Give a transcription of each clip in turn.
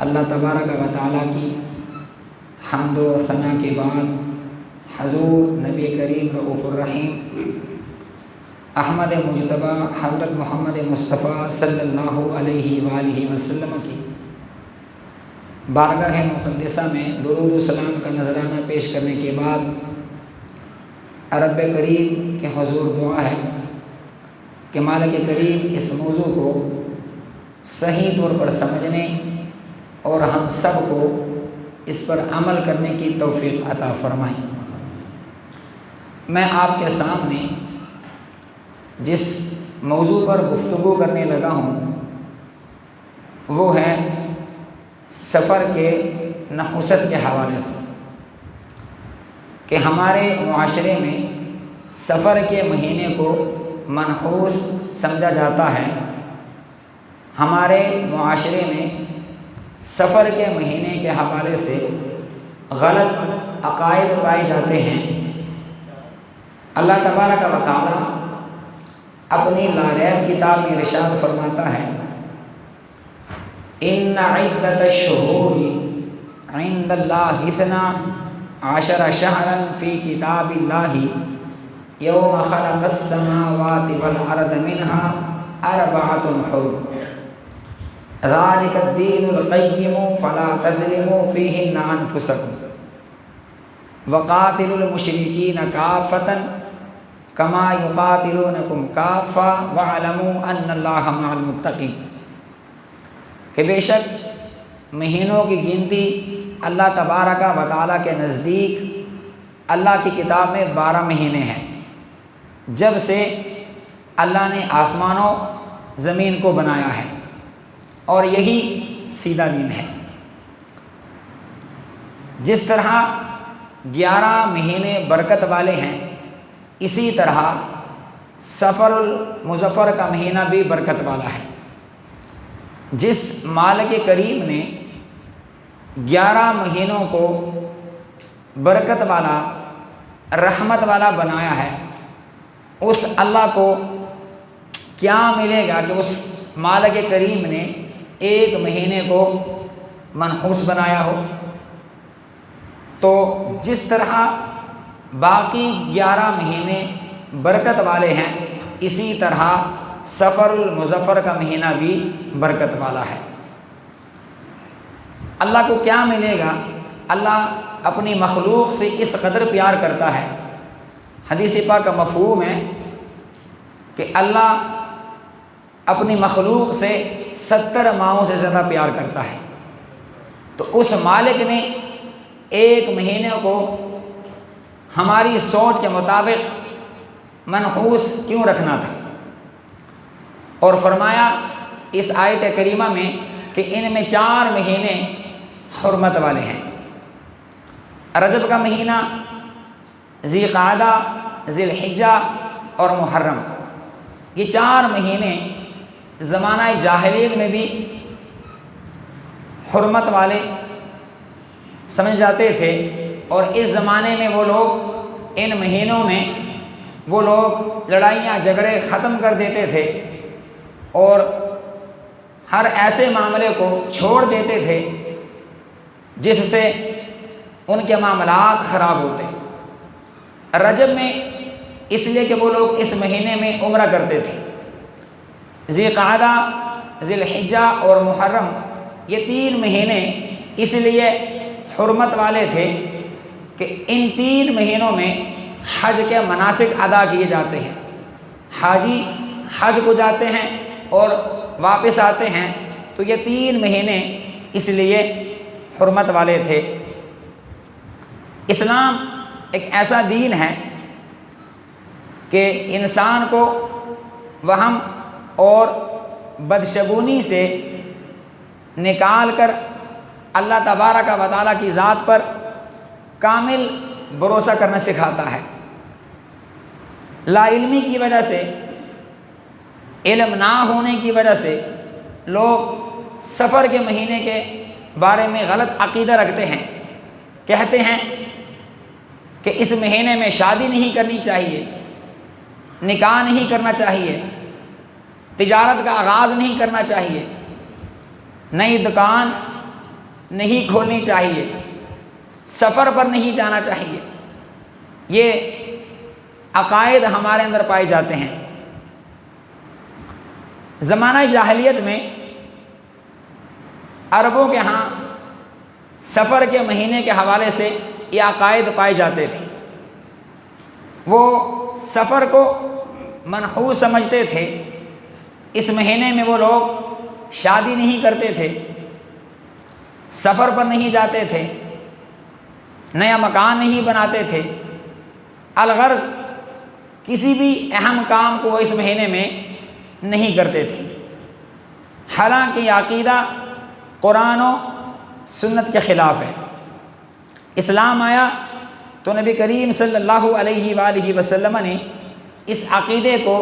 اللہ تبارک و تعالیٰ کی حمد و ثنا کے بعد حضور نبی کریم رؤوف الرحیم احمد مجتبیٰ حضرت محمد مصطفیٰ صلی اللہ علیہ وآلہ وسلم کی بارگاہ مقدسہ میں درود و سلام کا نذرانہ پیش کرنے کے بعد رب کریم کے حضور دعا ہے کہ مالک کریم اس موضوع کو صحیح طور پر سمجھنے اور ہم سب کو اس پر عمل کرنے کی توفیق عطا فرمائیں۔ میں آپ کے سامنے جس موضوع پر گفتگو کرنے لگا ہوں وہ ہے سفر کے نحوست کے حوالے سے کہ ہمارے معاشرے میں سفر کے مہینے کو منحوس سمجھا جاتا ہے۔ ہمارے معاشرے میں سفر کے مہینے کے حوالے سے غلط عقائد پائے جاتے ہیں۔ اللہ تبارک و تعالیٰ اپنی لاریب کتاب میں ارشاد فرماتا ہے ان عدت الشہور عند اللہ 12 شہرا فی کتاب اللہ یوم خلق السماوات والارض منها 4 حرم ذلك الدین القیم فلا تظلموا فیہن انفسکم وقاتلوا المشرکین کافۃ کما یقاتلونکم کافۃ واعلموا ان اللہ مع المتقین، کہ بے شک مہینوں کی گنتی اللہ تبارک و تعالیٰ کے نزدیک اللہ کی کتاب میں 12 مہینے ہیں، جب سے اللہ نے آسمان و زمین کو بنایا ہے، اور یہی سیدھا دین ہے۔ جس طرح 11 مہینے برکت والے ہیں، اسی طرح سفر المظفر کا مہینہ بھی برکت والا ہے۔ جس مالک کریم نے 11 مہینوں کو برکت والا رحمت والا بنایا ہے، اس اللہ کو کیا ملے گا کہ اس مالک کریم نے ایک مہینے کو منحوس بنایا ہو؟ تو جس طرح باقی 11 مہینے برکت والے ہیں، اسی طرح سفر المظفر کا مہینہ بھی برکت والا ہے۔ اللہ کو کیا ملے گا؟ اللہ اپنی مخلوق سے اس قدر پیار کرتا ہے۔ حدیث پاک کا مفہوم ہے کہ اللہ اپنی مخلوق سے 70 ماہوں سے زیادہ پیار کرتا ہے، تو اس مالک نے ایک مہینے کو ہماری سوچ کے مطابق منحوس کیوں رکھنا تھا؟ اور فرمایا اس آیت کریمہ میں کہ ان میں 4 مہینے حرمت والے ہیں۔ رجب کا مہینہ، ذی قعدہ، ذی الحجہ اور محرم، یہ 4 مہینے زمانہ جاہلیت میں بھی حرمت والے سمجھ جاتے تھے، اور اس زمانے میں وہ لوگ ان مہینوں میں وہ لوگ لڑائیاں جھگڑے ختم کر دیتے تھے اور ہر ایسے معاملے کو چھوڑ دیتے تھے جس سے ان کے معاملات خراب ہوتے۔ رجب میں اس لیے کہ وہ لوگ اس مہینے میں عمرہ کرتے تھے۔ ذی قعدہ، ذی الحجہ اور محرم، یہ 3 مہینے اس لیے حرمت والے تھے کہ ان 3 مہینوں میں حج کے مناسک ادا کیے جاتے ہیں۔ حاجی حج کو جاتے ہیں اور واپس آتے ہیں، تو یہ 3 مہینے اس لیے حرمت والے تھے۔ اسلام ایک ایسا دین ہے کہ انسان کو وہم اور بدشگونی سے نکال کر اللہ تبارک و تعالیٰ کی ذات پر کامل بھروسہ کرنا سکھاتا ہے۔ لا علمی کی وجہ سے، علم نہ ہونے کی وجہ سے لوگ سفر کے مہینے کے بارے میں غلط عقیدہ رکھتے ہیں، کہتے ہیں کہ اس مہینے میں شادی نہیں کرنی چاہیے، نکاح نہیں کرنا چاہیے، تجارت کا آغاز نہیں کرنا چاہیے، نئی دکان نہیں کھولنی چاہیے، سفر پر نہیں جانا چاہیے۔ یہ عقائد ہمارے اندر پائے جاتے ہیں۔ زمانہ جاہلیت میں عربوں کے ہاں سفر کے مہینے کے حوالے سے یہ عقائد پائے جاتے تھے۔ وہ سفر کو منحوس سمجھتے تھے۔ اس مہینے میں وہ لوگ شادی نہیں کرتے تھے، سفر پر نہیں جاتے تھے، نیا مکان نہیں بناتے تھے، الغرض کسی بھی اہم کام کو وہ اس مہینے میں نہیں کرتے تھے۔ حالانکہ یہ عقیدہ قرآن و سنت کے خلاف ہے۔ اسلام آیا تو نبی کریم صلی اللہ علیہ وآلہ وسلم نے اس عقیدے کو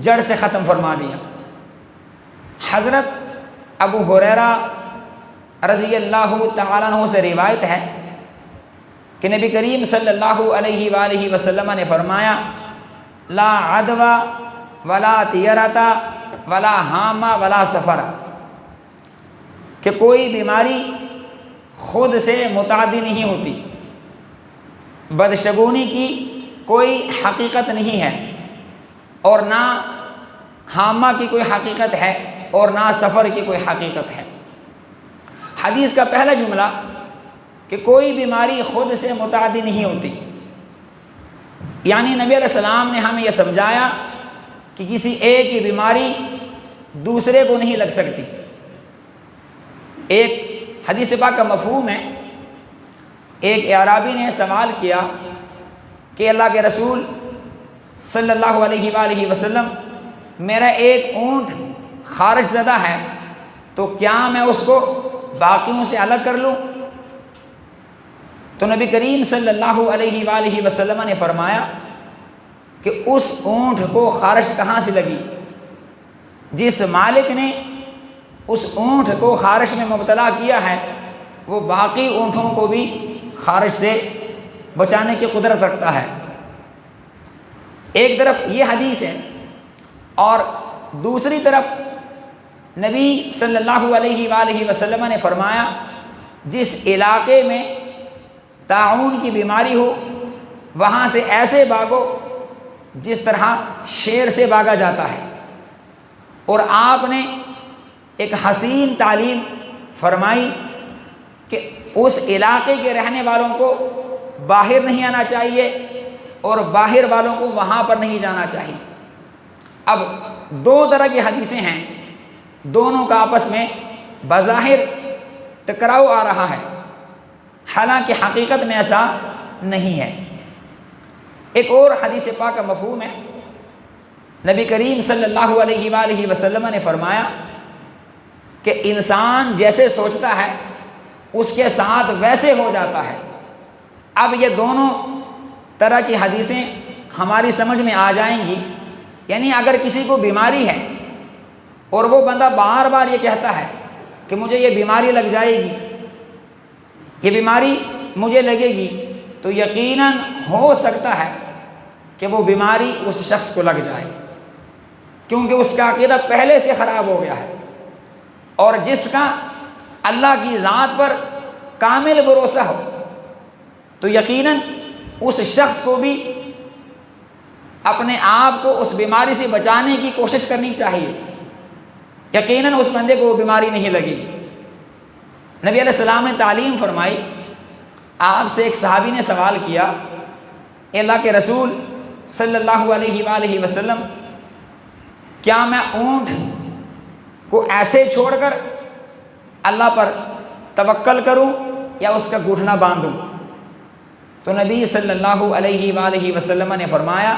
جڑ سے ختم فرما دیا۔ حضرت ابو ہریرہ رضی اللہ تعالیٰ عنہ سے روایت ہے کہ نبی کریم صلی اللہ علیہ وآلہ وسلم نے فرمایا، لا عدوى ولا طیرۃ ولا حامہ ولا سفر، کہ کوئی بیماری خود سے متعدی نہیں ہوتی، بدشگونی کی کوئی حقیقت نہیں ہے، اور نہ حامہ کی کوئی حقیقت ہے، اور نہ سفر کی کوئی حقیقت ہے۔ حدیث کا پہلا جملہ کہ کوئی بیماری خود سے متعدی نہیں ہوتی، یعنی نبی علیہ السلام نے ہمیں یہ سمجھایا کہ کسی ایک کی بیماری دوسرے کو نہیں لگ سکتی۔ ایک حدیث پاک کا مفہوم ہے، ایک اعرابی نے سوال کیا کہ اللہ کے رسول صلی اللہ علیہ وآلہ وسلم، میرا ایک اونٹ خارش زدہ ہے، تو کیا میں اس کو باقیوں سے الگ کر لوں؟ تو نبی کریم صلی اللہ علیہ وآلہ وسلم نے فرمایا کہ اس اونٹ کو خارش کہاں سے لگی؟ جس مالک نے اس اونٹ کو خارش میں مبتلا کیا ہے وہ باقی اونٹوں کو بھی خارش سے بچانے کی قدرت رکھتا ہے۔ ایک طرف یہ حدیث ہے، اور دوسری طرف نبی صلی اللہ علیہ وآلہ وسلم نے فرمایا جس علاقے میں طاعون کی بیماری ہو وہاں سے ایسے بھاگو جس طرح شیر سے بھاگا جاتا ہے۔ اور آپ نے ایک حسین تعلیم فرمائی کہ اس علاقے کے رہنے والوں کو باہر نہیں آنا چاہیے اور باہر والوں کو وہاں پر نہیں جانا چاہیے۔ اب دو طرح کی حدیثیں ہیں، دونوں کا آپس میں بظاہر ٹکراؤ آ رہا ہے، حالانکہ حقیقت میں ایسا نہیں ہے۔ ایک اور حدیث پاک کا مفہوم ہے، نبی کریم صلی اللہ علیہ وآلہ وسلم نے فرمایا کہ انسان جیسے سوچتا ہے اس کے ساتھ ویسے ہو جاتا ہے۔ اب یہ دونوں طرح کی حدیثیں ہماری سمجھ میں آ جائیں گی، یعنی اگر کسی کو بیماری ہے اور وہ بندہ بار بار یہ کہتا ہے کہ مجھے یہ بیماری لگ جائے گی، یہ بیماری مجھے لگے گی، تو یقیناً ہو سکتا ہے کہ وہ بیماری اس شخص کو لگ جائے، کیونکہ اس کا عقیدہ پہلے سے خراب ہو گیا ہے۔ اور جس کا اللہ کی ذات پر کامل بھروسہ ہو تو یقیناً اس شخص کو بھی اپنے آپ کو اس بیماری سے بچانے کی کوشش کرنی چاہیے، یقیناً اس بندے کو وہ بیماری نہیں لگے گی۔ نبی علیہ السلام نے تعلیم فرمائی، آپ سے ایک صحابی نے سوال کیا، اے اللہ کے رسول صلی اللہ علیہ وآلہ وسلم، کیا میں اونٹ کو ایسے چھوڑ کر اللہ پر توکل کروں یا اس کا گھٹنا باندھوں؟ تو نبی صلی اللہ علیہ وآلہ وسلم نے فرمایا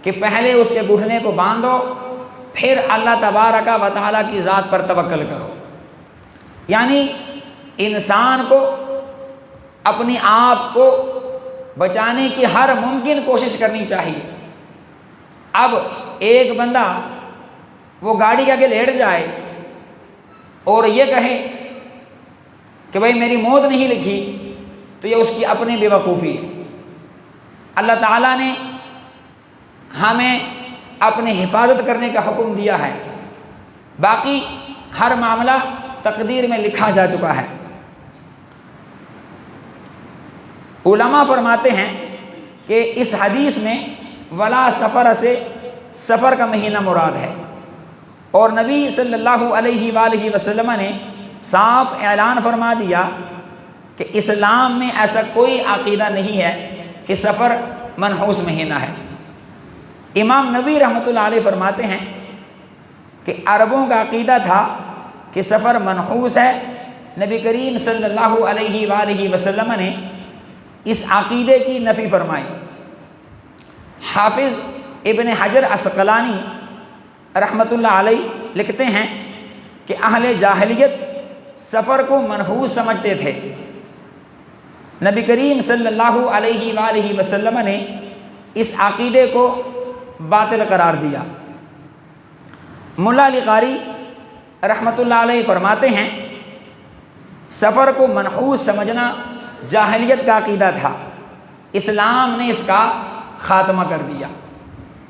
کہ پہلے اس کے گھٹنے کو باندھو، پھر اللہ تبارک و تعالیٰ کی ذات پر توکل کرو۔ یعنی انسان کو اپنی آپ کو بچانے کی ہر ممکن کوشش کرنی چاہیے۔ اب ایک بندہ وہ گاڑی کے آگے لیٹ جائے اور یہ کہے کہ بھائی میری موت نہیں لکھی، تو یہ اس کی اپنی بے وقوفی ہے۔ اللہ تعالیٰ نے ہمیں اپنی حفاظت کرنے کا حکم دیا ہے، باقی ہر معاملہ تقدیر میں لکھا جا چکا ہے۔ علماء فرماتے ہیں کہ اس حدیث میں ولا سفر سے سفر کا مہینہ مراد ہے، اور نبی صلی اللہ علیہ وآلہ وسلم نے صاف اعلان فرما دیا کہ اسلام میں ایسا کوئی عقیدہ نہیں ہے کہ سفر منحوس مہینہ ہے۔ امام نووی رحمۃ اللہ علیہ فرماتے ہیں کہ عربوں کا عقیدہ تھا کہ سفر منحوس ہے، نبی کریم صلی اللہ علیہ وآلہ وسلم نے اس عقیدے کی نفی فرمائی۔ حافظ ابن حجر عسقلانی رحمۃ اللہ علیہ لکھتے ہیں کہ اہل جاہلیت سفر کو منحوس سمجھتے تھے، نبی کریم صلی اللہ علیہ وآلہ وسلم نے اس عقیدے کو باطل قرار دیا۔ ملا علی قاری رحمۃ اللہ علیہ فرماتے ہیں سفر کو منحوس سمجھنا جاہلیت کا عقیدہ تھا، اسلام نے اس کا خاتمہ کر دیا۔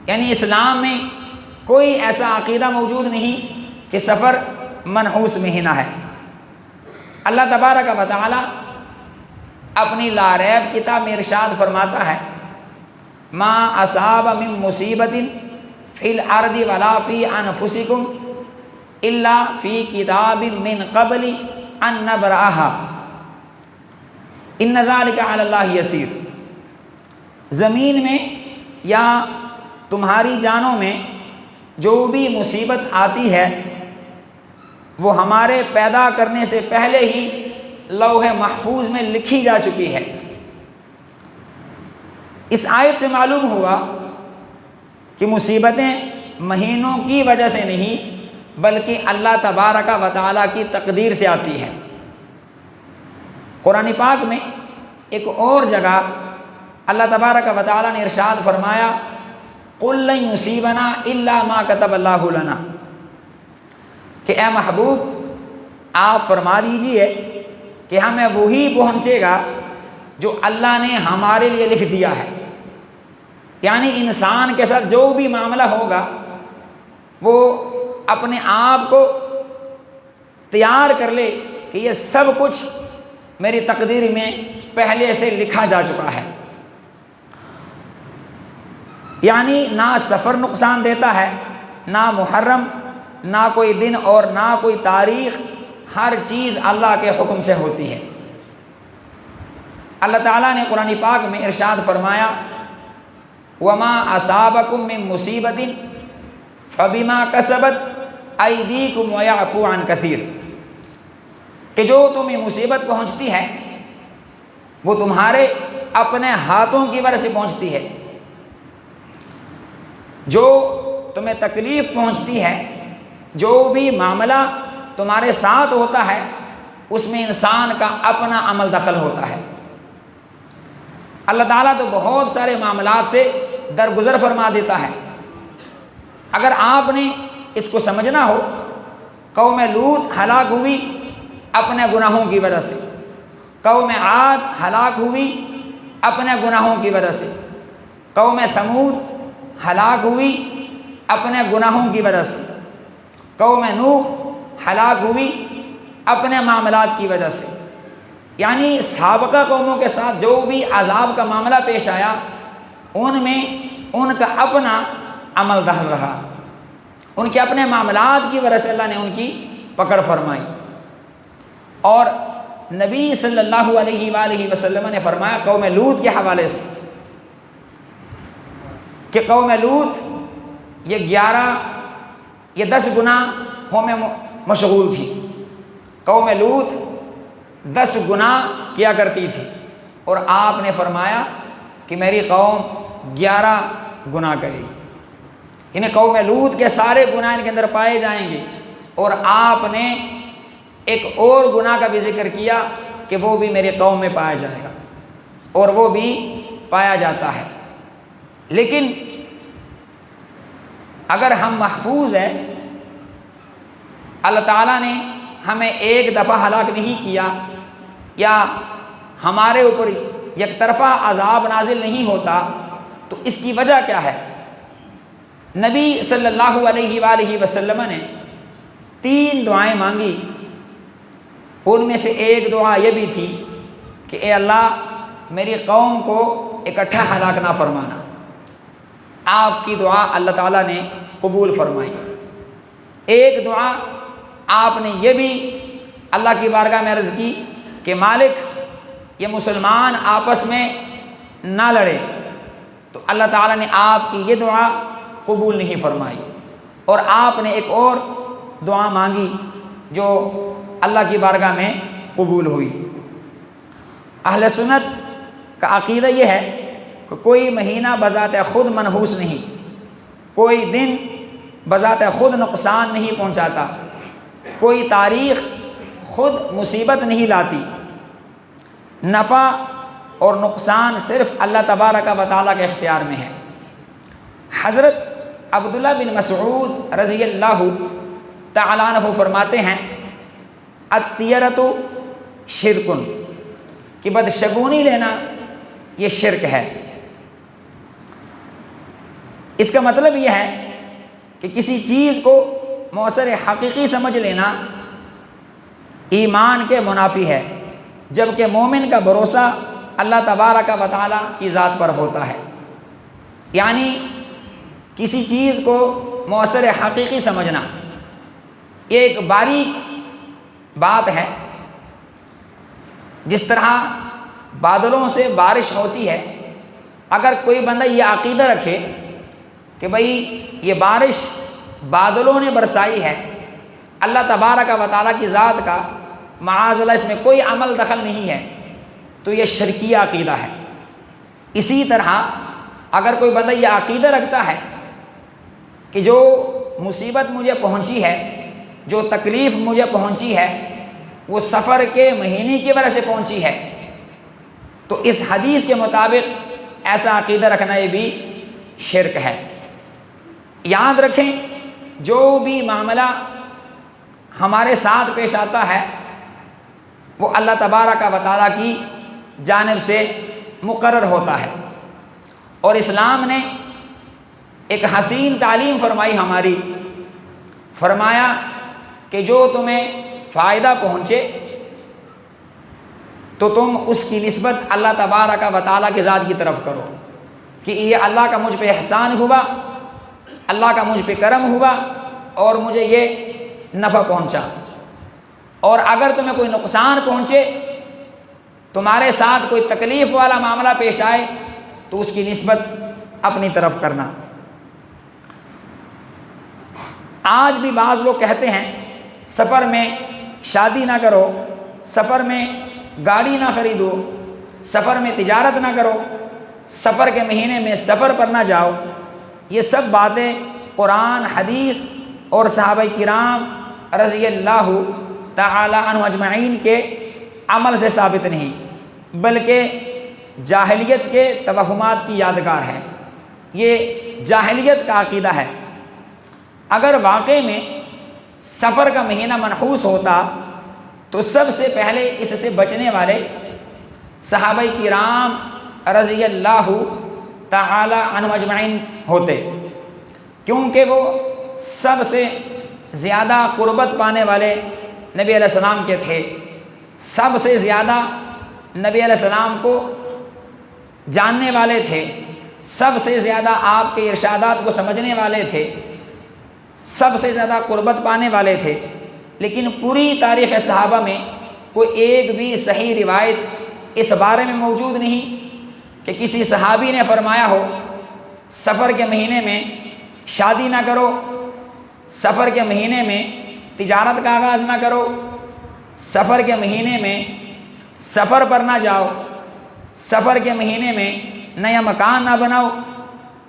یعنی اسلام میں کوئی ایسا عقیدہ موجود نہیں کہ سفر منحوس مہینہ ہے۔ اللہ تبارک و تعالی اپنی لا ریب کتاب میں ارشاد فرماتا ہے ما اصاب من مصیبت فی الارض ولا فی انفسکم الا فی کتاب من قبل ان نبرأها ان ذلک علی اللہ یسیر۔ زمین میں یا تمہاری جانوں میں جو بھی مصیبت آتی ہے وہ ہمارے پیدا کرنے سے پہلے ہی لوح محفوظ میں لکھی جا چکی ہے۔ اس آیت سے معلوم ہوا کہ مصیبتیں مہینوں کی وجہ سے نہیں بلکہ اللہ تبارک و تعالیٰ کی تقدیر سے آتی ہے۔ قرآن پاک میں ایک اور جگہ اللہ تبارک و تعالیٰ نے ارشاد فرمایا قُلْ لَن يُصِيبَنَا إِلَّا مَا كَتَبَ اللَّهُ لَنَا، کہ اے محبوب آپ فرما دیجئے کہ ہمیں وہی پہنچے گا جو اللہ نے ہمارے لیے لکھ دیا ہے۔ یعنی انسان کے ساتھ جو بھی معاملہ ہوگا وہ اپنے آپ کو تیار کر لے کہ یہ سب کچھ میری تقدیر میں پہلے سے لکھا جا چکا ہے۔ یعنی نہ سفر نقصان دیتا ہے، نہ محرم، نہ کوئی دن اور نہ کوئی تاریخ، ہر چیز اللہ کے حکم سے ہوتی ہے۔ اللہ تعالیٰ نے قرآن پاک میں ارشاد فرمایا وَمَا أَصَابَكُم مِّن مُّصِيبَةٍ فَبِمَا كَسَبَتْ أَيْدِيكُمْ وَيَعْفُو عَن كَثِيرٍ، کہ جو تمہیں مصیبت پہنچتی ہے وہ تمہارے اپنے ہاتھوں کی وجہ سے پہنچتی ہے، جو تمہیں تکلیف پہنچتی ہے، جو بھی معاملہ تمہارے ساتھ ہوتا ہے اس میں انسان کا اپنا عمل دخل ہوتا ہے۔ اللہ تعالیٰ تو بہت سارے معاملات سے درگزر فرما دیتا ہے۔ اگر آپ نے اس کو سمجھنا ہو، قوم لوط ہلاک ہوئی اپنے گناہوں کی وجہ سے، قوم عاد ہلاک ہوئی اپنے گناہوں کی وجہ سے، قوم ثمود ہلاک ہوئی اپنے گناہوں کی وجہ سے، قوم نوح ہلاک ہوئی اپنے معاملات کی وجہ سے۔ یعنی سابقہ قوموں کے ساتھ جو بھی عذاب کا معاملہ پیش آیا ان میں ان کا اپنا عمل دخل رہا، ان کے اپنے معاملات کی وجہ سے اللہ نے ان کی پکڑ فرمائی۔ اور نبی صلی اللہ علیہ وآلہ وسلم نے فرمایا قوم لوط کے حوالے سے کہ قوم لوط یہ 10 گناہوں میں مشغول تھی۔ قوم لوط 10 گناہ کیا کرتی تھی اور آپ نے فرمایا کہ میری قوم 11 گناہ کرے گی، یعنی قوم لوط کے سارے گناہ ان کے اندر پائے جائیں گے۔ اور آپ نے ایک اور گناہ کا بھی ذکر کیا کہ وہ بھی میری قوم میں پایا جائے گا، اور وہ بھی پایا جاتا ہے۔ لیکن اگر ہم محفوظ ہیں، اللہ تعالیٰ نے ہمیں ایک دفعہ ہلاک نہیں کیا یا ہمارے اوپر یک طرفہ عذاب نازل نہیں ہوتا، تو اس کی وجہ کیا ہے؟ نبی صلی اللہ علیہ وآلہ وسلم نے 3 دعائیں مانگی، ان میں سے ایک دعا یہ بھی تھی کہ اے اللہ میری قوم کو اکٹھا ہلاک نہ فرمانا۔ آپ کی دعا اللہ تعالیٰ نے قبول فرمائی۔ ایک دعا آپ نے یہ بھی اللہ کی بارگاہ میں عرض کی کہ مالک یہ مسلمان آپس میں نہ لڑے، تو اللہ تعالیٰ نے آپ کی یہ دعا قبول نہیں فرمائی، اور آپ نے ایک اور دعا مانگی جو اللہ کی بارگاہ میں قبول ہوئی۔ اہل سنت کا عقیدہ یہ ہے کہ کوئی مہینہ بذات خود منحوس نہیں، کوئی دن بذات خود نقصان نہیں پہنچاتا، کوئی تاریخ خود مصیبت نہیں لاتی، نفع اور نقصان صرف اللہ تبارک و تعالیٰ کے اختیار میں ہے۔ حضرت عبداللہ بن مسعود رضی اللہ تعالیٰ عنہ فرماتے ہیں الطیرۃ شرکن، کہ بدشگونی لینا یہ شرک ہے۔ اس کا مطلب یہ ہے کہ کسی چیز کو مؤثر حقیقی سمجھ لینا ایمان کے منافی ہے، جبکہ مومن کا بھروسہ اللہ تبارک و تعالیٰ کی ذات پر ہوتا ہے۔ یعنی کسی چیز کو مؤثر حقیقی سمجھنا یہ ایک باریک بات ہے۔ جس طرح بادلوں سے بارش ہوتی ہے، اگر کوئی بندہ یہ عقیدہ رکھے کہ بھئی یہ بارش بادلوں نے برسائی ہے، اللہ تبارک و تعالیٰ کی ذات کا معاذ اللہ اس میں کوئی عمل دخل نہیں ہے، تو یہ شرکیہ عقیدہ ہے۔ اسی طرح اگر کوئی بندہ یہ عقیدہ رکھتا ہے کہ جو مصیبت مجھے پہنچی ہے، جو تکلیف مجھے پہنچی ہے، وہ سفر کے مہینے کی وجہ سے پہنچی ہے، تو اس حدیث کے مطابق ایسا عقیدہ رکھنا یہ بھی شرک ہے۔ یاد رکھیں جو بھی معاملہ ہمارے ساتھ پیش آتا ہے وہ اللہ تبارک و تعالیٰ کی جانب سے مقرر ہوتا ہے، اور اسلام نے ایک حسین تعلیم فرمائی ہماری، فرمایا کہ جو تمہیں فائدہ پہنچے تو تم اس کی نسبت اللہ تبارک و تعالیٰ کی ذات کی طرف کرو، کہ یہ اللہ کا مجھ پہ احسان ہوا، اللہ کا مجھ پہ کرم ہوا اور مجھے یہ نفع پہنچا۔ اور اگر تمہیں کوئی نقصان پہنچے، تمہارے ساتھ کوئی تکلیف والا معاملہ پیش آئے، تو اس کی نسبت اپنی طرف کرنا۔ آج بھی بعض لوگ کہتے ہیں سفر میں شادی نہ کرو، سفر میں گاڑی نہ خریدو، سفر میں تجارت نہ کرو، سفر کے مہینے میں سفر پر نہ جاؤ۔ یہ سب باتیں قرآن، حدیث اور صحابہ کرام رضی اللہ تعالی عنہ اجمعین کے عمل سے ثابت نہیں، بلکہ جاہلیت کے توہمات کی یادگار ہے۔ یہ جاہلیت کا عقیدہ ہے۔ اگر واقع میں سفر کا مہینہ منحوس ہوتا تو سب سے پہلے اس سے بچنے والے صحابہ کرام رضی اللہ تعالی عنہ اجمعین ہوتے، کیونکہ وہ سب سے زیادہ قربت پانے والے نبی علیہ السلام کے تھے، سب سے زیادہ نبی علیہ السلام کو جاننے والے تھے، سب سے زیادہ آپ کے ارشادات کو سمجھنے والے تھے، سب سے زیادہ قربت پانے والے تھے۔ لیکن پوری تاریخ صحابہ میں کوئی ایک بھی صحیح روایت اس بارے میں موجود نہیں کہ کسی صحابی نے فرمایا ہو سفر کے مہینے میں شادی نہ کرو، سفر کے مہینے میں تجارت کا آغاز نہ کرو، سفر کے مہینے میں سفر پر نہ جاؤ، سفر کے مہینے میں نیا مکان نہ بناؤ۔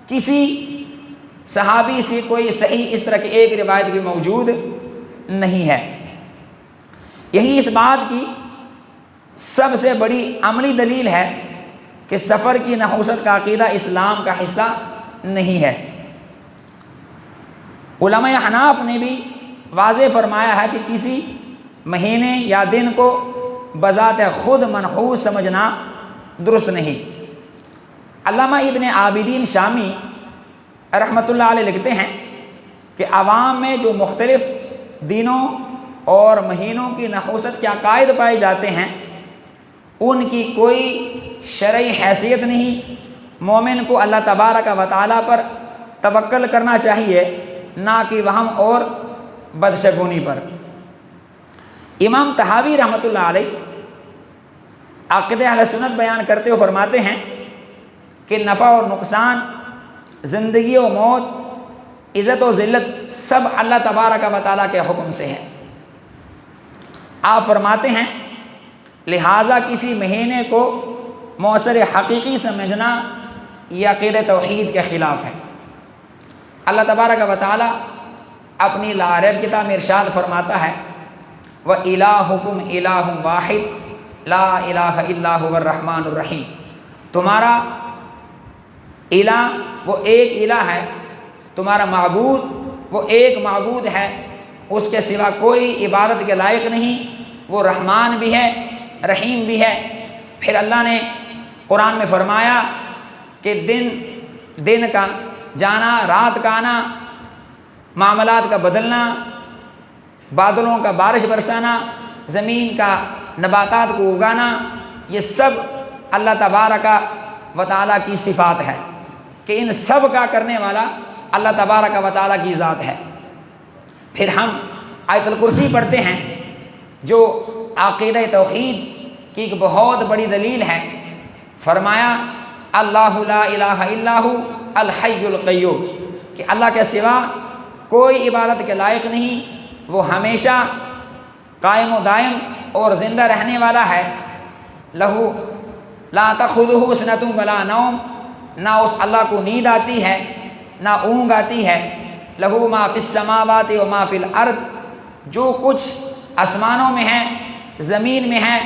کسی صحابی سے کوئی صحیح اس طرح کی ایک روایت بھی موجود نہیں ہے۔ یہی اس بات کی سب سے بڑی عملی دلیل ہے کہ سفر کی نحوست کا عقیدہ اسلام کا حصہ نہیں ہے۔ علماء حناف نے بھی واضح فرمایا ہے کہ کسی مہینے یا دن کو بذات خود منحوس سمجھنا درست نہیں۔ علامہ ابن عابدین شامی رحمۃ اللہ علیہ لکھتے ہیں کہ عوام میں جو مختلف دنوں اور مہینوں کی نحوست کے عقائد پائے جاتے ہیں ان کی کوئی شرعی حیثیت نہیں، مومن کو اللہ تبارک و تعالیٰ پر توکل کرنا چاہیے، نہ کہ وہم اور بدشگونی پر۔ امام طحاوی رحمۃ اللہ علیہ عقیدہ اہل سنت بیان کرتے ہوئے فرماتے ہیں کہ نفع اور نقصان، زندگی و موت، عزت و ذلت سب اللہ تبارک و تعالیٰ کے حکم سے ہے۔ آپ فرماتے ہیں لہٰذا کسی مہینے کو موثر حقیقی سمجھنا یہ عقیدہ توحید کے خلاف ہے۔ اللہ تبارک و تعالیٰ اپنی لا ریب کتاب میں ارشاد فرماتا ہے وَإِلَٰهُكُمْ إِلَٰهٌ وَاحِدٌ لَا إِلَٰهَ إِلَّا هُوَ الرَّحْمَٰنُ الرَّحِيمُ، تمہارا الہ وہ ایک الہ ہے، تمہارا معبود وہ ایک معبود ہے، اس کے سوا کوئی عبادت کے لائق نہیں، وہ رحمان بھی ہے رحیم بھی ہے۔ پھر اللہ نے قرآن میں فرمایا کہ دن کا جانا، رات کا آنا، معاملات کا بدلنا، بادلوں کا بارش برسانا، زمین کا نباتات کو اگانا، یہ سب اللہ تبارک و تعالیٰ کی صفات ہے کہ ان سب کا کرنے والا اللہ تبارک و تعالیٰ کی ذات ہے۔ پھر ہم آیت الکرسی پڑھتے ہیں جو عقیدہ توحید کی ایک بہت بڑی دلیل ہے۔ فرمایا اللہ لا الہ الا ھو الحی القیوم، کہ اللہ کے سوا کوئی عبادت کے لائق نہیں، وہ ہمیشہ قائم و دائم اور زندہ رہنے والا ہے۔ لہو لا تأخذہ سنۃ ولا نوم، نہ اس اللہ کو نیند آتی ہے نہ اونگ آتی ہے۔ لہو ما فی السماوات و ما فی الارض، جو کچھ آسمانوں میں ہے زمین میں ہے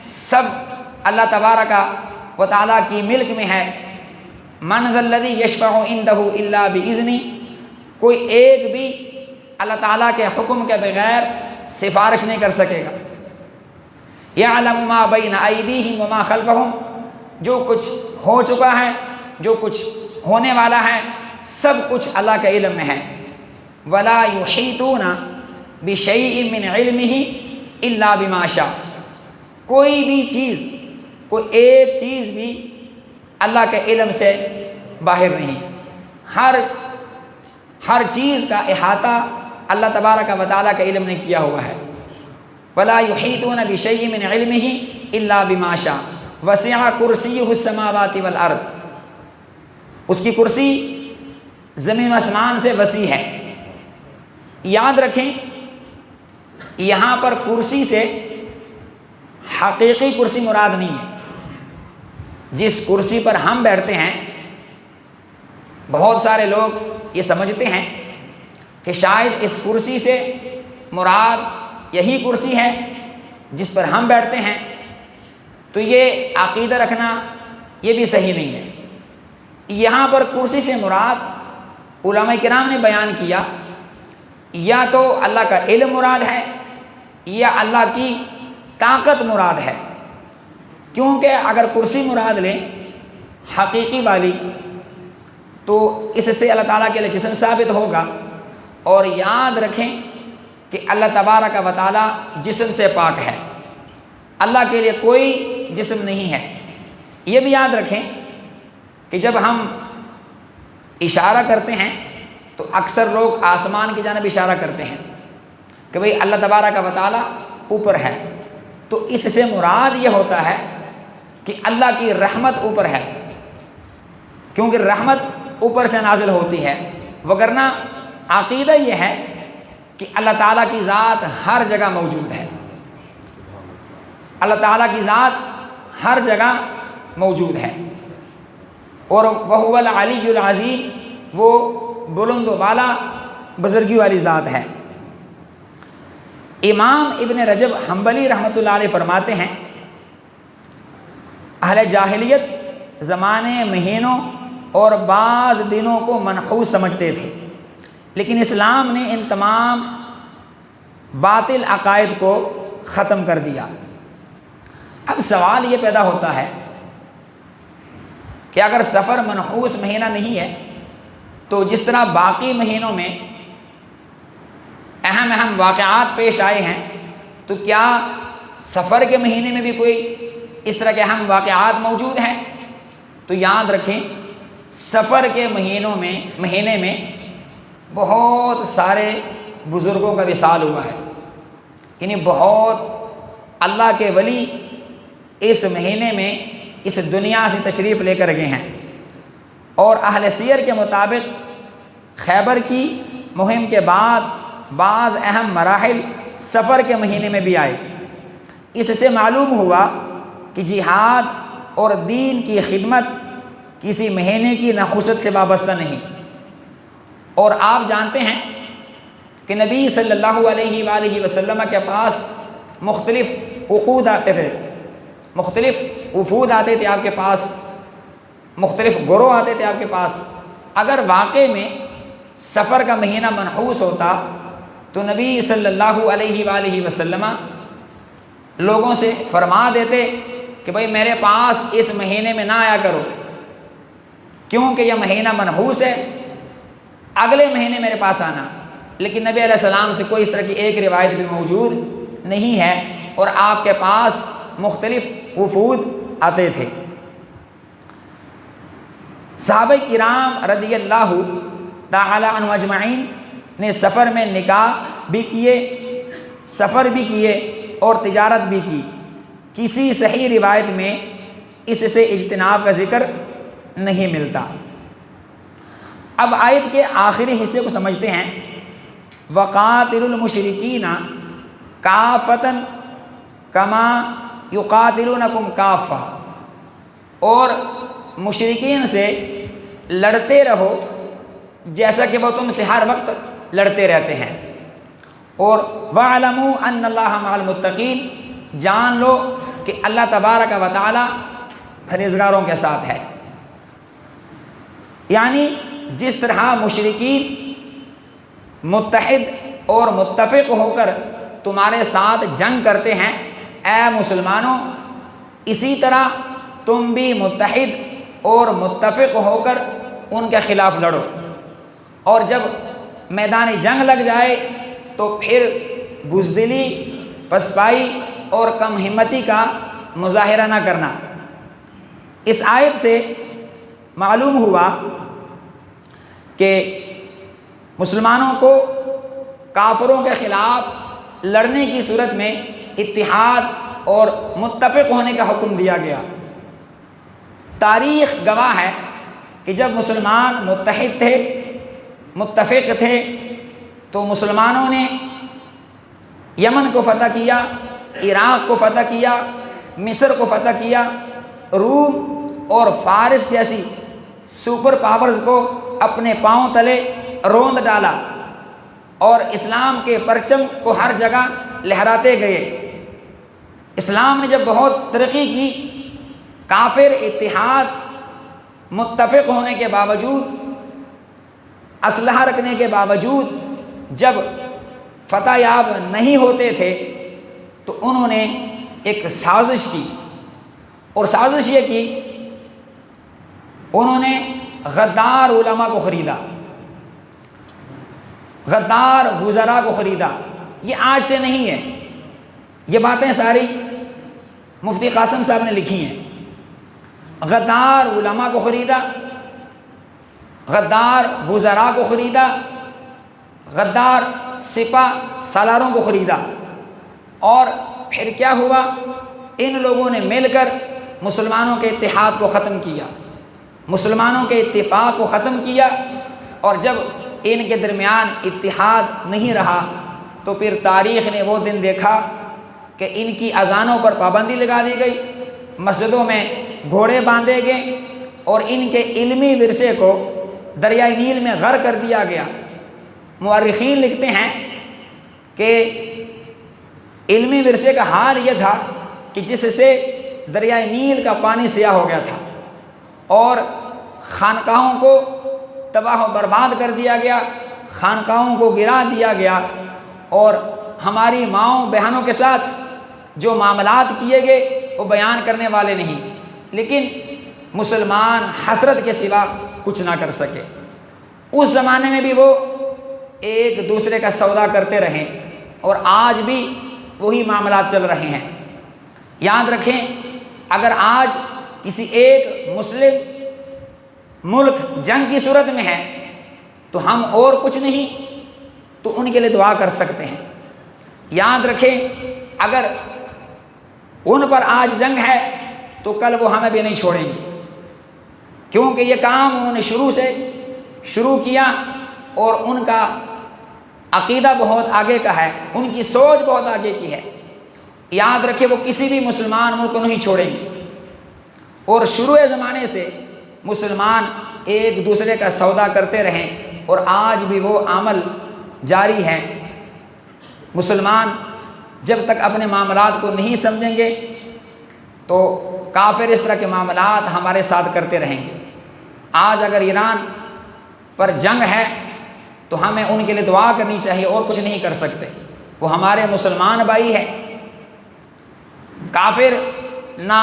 سب اللہ تبارک و تعالیٰ کی ملک میں ہے۔ من ذا الذی یشفع عندہ الا باذنہ، کوئی ایک بھی اللہ تعالیٰ کے حکم کے بغیر سفارش نہیں کر سکے گا۔ یعلم ما بین ایدیہم وما خلفہم، جو کچھ ہو چکا ہے جو کچھ ہونے والا ہے سب کچھ اللہ کے علم میں ہے۔ ولا یحیطون بشیء من علمہ الا بما شاء، کوئی بھی چیز، کوئی ایک چیز بھی اللہ کے علم سے باہر نہیں، ہر چیز کا احاطہ اللہ تبارک و تعالیٰ کے علم نے کیا ہوا ہے۔ ولا یحیطون بشیء من علمہ الا بما شاء وسع کرسیہ السماوات والارض، اس کی کرسی زمین و آسمان سے وسیع ہے۔ یاد رکھیں یہاں پر کرسی سے حقیقی کرسی مراد نہیں ہے۔ جس کرسی پر ہم بیٹھتے ہیں بہت سارے لوگ یہ سمجھتے ہیں کہ شاید اس کرسی سے مراد یہی کرسی ہے جس پر ہم بیٹھتے ہیں، تو یہ عقیدہ رکھنا یہ بھی صحیح نہیں ہے۔ یہاں پر کرسی سے مراد علماء کرام نے بیان کیا یا تو اللہ کا علم مراد ہے یا اللہ کی طاقت مراد ہے، کیونکہ اگر کرسی مراد لیں حقیقی والی تو اس سے اللہ تعالیٰ کے لیے جسم ثابت ہوگا، اور یاد رکھیں کہ اللہ تبارک و تعالیٰ جسم سے پاک ہے، اللہ کے لیے کوئی جسم نہیں ہے۔ یہ بھی یاد رکھیں کہ جب ہم اشارہ کرتے ہیں تو اکثر لوگ آسمان کی جانب اشارہ کرتے ہیں کہ بھئی اللہ تبارک و تعالیٰ اوپر ہے، تو اس سے مراد یہ ہوتا ہے کہ اللہ کی رحمت اوپر ہے، کیونکہ رحمت اوپر سے نازل ہوتی ہے، وگرنہ عقیدہ یہ ہے کہ اللہ تعالیٰ کی ذات ہر جگہ موجود ہے، اللہ تعالیٰ کی ذات ہر جگہ موجود ہے، اور وَهُوَ الْعَلِيُّ الْعَظِيمُ، وہ بلند و بالا بزرگی والی ذات ہے۔ امام ابن رجب حنبلی رحمۃ اللہ علیہ فرماتے ہیں اہل جاہلیت زمانے، مہینوں اور بعض دنوں کو منحوس سمجھتے تھے، لیکن اسلام نے ان تمام باطل عقائد کو ختم کر دیا۔ اب سوال یہ پیدا ہوتا ہے کہ اگر سفر منحوس مہینہ نہیں ہے تو جس طرح باقی مہینوں میں اہم واقعات پیش آئے ہیں تو کیا سفر کے مہینے میں بھی کوئی اس طرح کے اہم واقعات موجود ہیں، تو یاد رکھیں سفر کے مہینے میں بہت سارے بزرگوں کا وصال ہوا ہے، یعنی بہت اللہ کے ولی اس مہینے میں اس دنیا سے تشریف لے کر گئے ہیں۔ اور اہل سیر کے مطابق خیبر کی مہم کے بعد بعض اہم مراحل سفر کے مہینے میں بھی آئے۔ اس سے معلوم ہوا کہ جہاد اور دین کی خدمت کسی مہینے کی نحوست سے وابستہ نہیں۔ اور آپ جانتے ہیں کہ نبی صلی اللہ علیہ وآلہ وسلم کے پاس مختلف عقود آتے تھے، مختلف وفود آتے تھے آپ کے پاس، مختلف گروہ آتے تھے آپ کے پاس۔ اگر واقع میں سفر کا مہینہ منحوس ہوتا تو نبی صلی اللہ علیہ وآلہ وسلم لوگوں سے فرما دیتے کہ بھئی میرے پاس اس مہینے میں نہ آیا کرو، کیونکہ یہ مہینہ منحوس ہے، اگلے مہینے میرے پاس آنا۔ لیکن نبی علیہ السلام سے کوئی اس طرح کی ایک روایت بھی موجود نہیں ہے، اور آپ کے پاس مختلف وفود آتے تھے۔ صحابہ کرام رضی اللہ تعالی عنہ اجمعین نے سفر میں نکاح بھی کیے، سفر بھی کیے اور تجارت بھی کی۔ کسی صحیح روایت میں اس سے اجتناب کا ذکر نہیں ملتا۔ اب آیت کے آخری حصے کو سمجھتے ہیں۔ وَقَاتِلُوا الْمُشْرِكِينَ كَافَّةً كَمَا يُقَاتِلُونَكُمْ كَافَّةً، اور مشرکین سے لڑتے رہو جیسا کہ وہ تم سے ہر وقت لڑتے رہتے ہیں۔ اور وَاعْلَمُوا أَنَّ اللَّهَ مَعَ الْمُتَّقِينَ، جان لو کہ اللہ تبارک و تعالی پرہیزگاروں کے ساتھ ہے۔ یعنی جس طرح مشرکین متحد اور متفق ہو کر تمہارے ساتھ جنگ کرتے ہیں اے مسلمانوں، اسی طرح تم بھی متحد اور متفق ہو کر ان کے خلاف لڑو، اور جب میدان جنگ لگ جائے تو پھر بزدلی، پسپائی اور کم ہمتی کا مظاہرہ نہ کرنا۔ اس آیت سے معلوم ہوا کہ مسلمانوں کو کافروں کے خلاف لڑنے کی صورت میں اتحاد اور متفق ہونے کا حکم دیا گیا۔ تاریخ گواہ ہے کہ جب مسلمان متحد تھے، متفق تھے، تو مسلمانوں نے یمن کو فتح کیا، عراق کو فتح کیا، مصر کو فتح کیا، روم اور فارس جیسی سپر پاورز کو اپنے پاؤں تلے روند ڈالا، اور اسلام کے پرچم کو ہر جگہ لہراتے گئے۔ اسلام نے جب بہت ترقی کی، کافر اتحاد متفق ہونے کے باوجود، اسلحہ رکھنے کے باوجود جب فتح یاب نہیں ہوتے تھے تو انہوں نے ایک سازش کی، اور سازش یہ کی انہوں نے غدار علماء کو خریدا، غدار وزراء کو خریدا۔ یہ آج سے نہیں ہے، یہ باتیں ساری مفتی قاسم صاحب نے لکھی ہیں۔ غدار علماء کو خریدا، غدار وزراء کو خریدا، غدار سپاہ سالاروں کو خریدا، اور پھر کیا ہوا؟ ان لوگوں نے مل کر مسلمانوں کے اتحاد کو ختم کیا، مسلمانوں کے اتفاق کو ختم کیا، اور جب ان کے درمیان اتحاد نہیں رہا تو پھر تاریخ نے وہ دن دیکھا کہ ان کی اذانوں پر پابندی لگا دی گئی، مسجدوں میں گھوڑے باندھے گئے، اور ان کے علمی ورثے کو دریائے نیل میں غرق کر دیا گیا۔ مورخین لکھتے ہیں کہ علمی ورثے کا حال یہ تھا کہ جس سے دریائے نیل کا پانی سیاہ ہو گیا تھا، اور خانقاہوں کو تباہ و برباد کر دیا گیا، خانقاہوں کو گرا دیا گیا، اور ہماری ماؤں بہنوں کے ساتھ جو معاملات کیے گئے وہ بیان کرنے والے نہیں، لیکن مسلمان حسرت کے سوا کچھ نہ کر سکے۔ اس زمانے میں بھی وہ ایک دوسرے کا سودا کرتے رہے، اور آج بھی وہی معاملات چل رہے ہیں۔ یاد رکھیں اگر آج کسی ایک مسلم ملک جنگ کی صورت میں ہے تو ہم اور کچھ نہیں تو ان کے لیے دعا کر سکتے ہیں۔ یاد رکھیں اگر ان پر آج جنگ ہے تو کل وہ ہمیں بھی نہیں چھوڑیں گے، کیونکہ یہ کام انہوں نے شروع سے شروع کیا اور ان کا عقیدہ بہت آگے کا ہے، ان کی سوچ بہت آگے کی ہے۔ یاد رکھیں وہ کسی بھی مسلمان ملک کو نہیں چھوڑیں گے، اور شروع زمانے سے مسلمان ایک دوسرے کا سودا کرتے رہیں اور آج بھی وہ عمل جاری ہے۔ مسلمان جب تک اپنے معاملات کو نہیں سمجھیں گے تو کافر اس طرح کے معاملات ہمارے ساتھ کرتے رہیں گے۔ آج اگر ایران پر جنگ ہے تو ہمیں ان کے لیے دعا کرنی چاہیے، اور کچھ نہیں کر سکتے، وہ ہمارے مسلمان بھائی ہیں۔ کافر نہ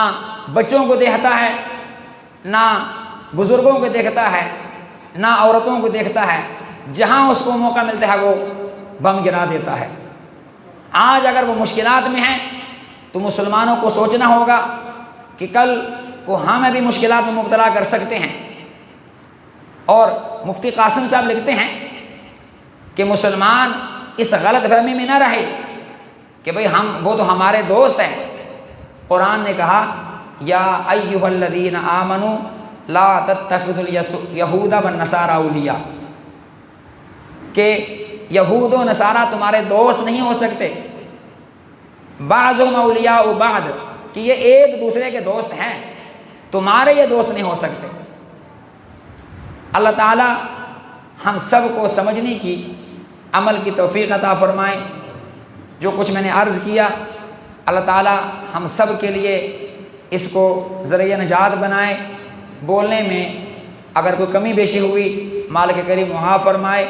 بچوں کو دیکھتا ہے، نہ بزرگوں کو دیکھتا ہے، نہ عورتوں کو دیکھتا ہے، جہاں اس کو موقع ملتا ہے وہ بم گرا دیتا ہے۔ آج اگر وہ مشکلات میں ہیں تو مسلمانوں کو سوچنا ہوگا کہ کل وہ ہمیں بھی مشکلات میں مبتلا کر سکتے ہیں۔ اور مفتی قاسم صاحب لکھتے ہیں کہ مسلمان اس غلط فہمی میں نہ رہے کہ بھئی وہ تو ہمارے دوست ہیں۔ قرآن نے کہا یا ایھا الذین آمنوا لا تتخذوا الیہود والنصارى اولیاء، کہ یہود و نصارہ تمہارے دوست نہیں ہو سکتے، بعضهم اولیاء بعض، کہ یہ ایک دوسرے کے دوست ہیں، تمہارے یہ دوست نہیں ہو سکتے۔ اللہ تعالی ہم سب کو سمجھنے کی، عمل کی توفیق عطا فرمائے۔ جو کچھ میں نے عرض کیا اللہ تعالی ہم سب کے لیے اس کو ذریعہ نجات بنائے۔ بولنے میں اگر کوئی کمی بیشی ہوئی مالک کریم معاف فرمائے،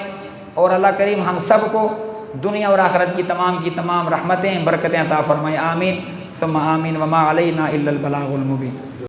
اور اللہ کریم ہم سب کو دنیا اور آخرت کی تمام رحمتیں برکتیں عطا فرمائے۔ آمین ثم آمین، وما علینا الا البلاغ المبین۔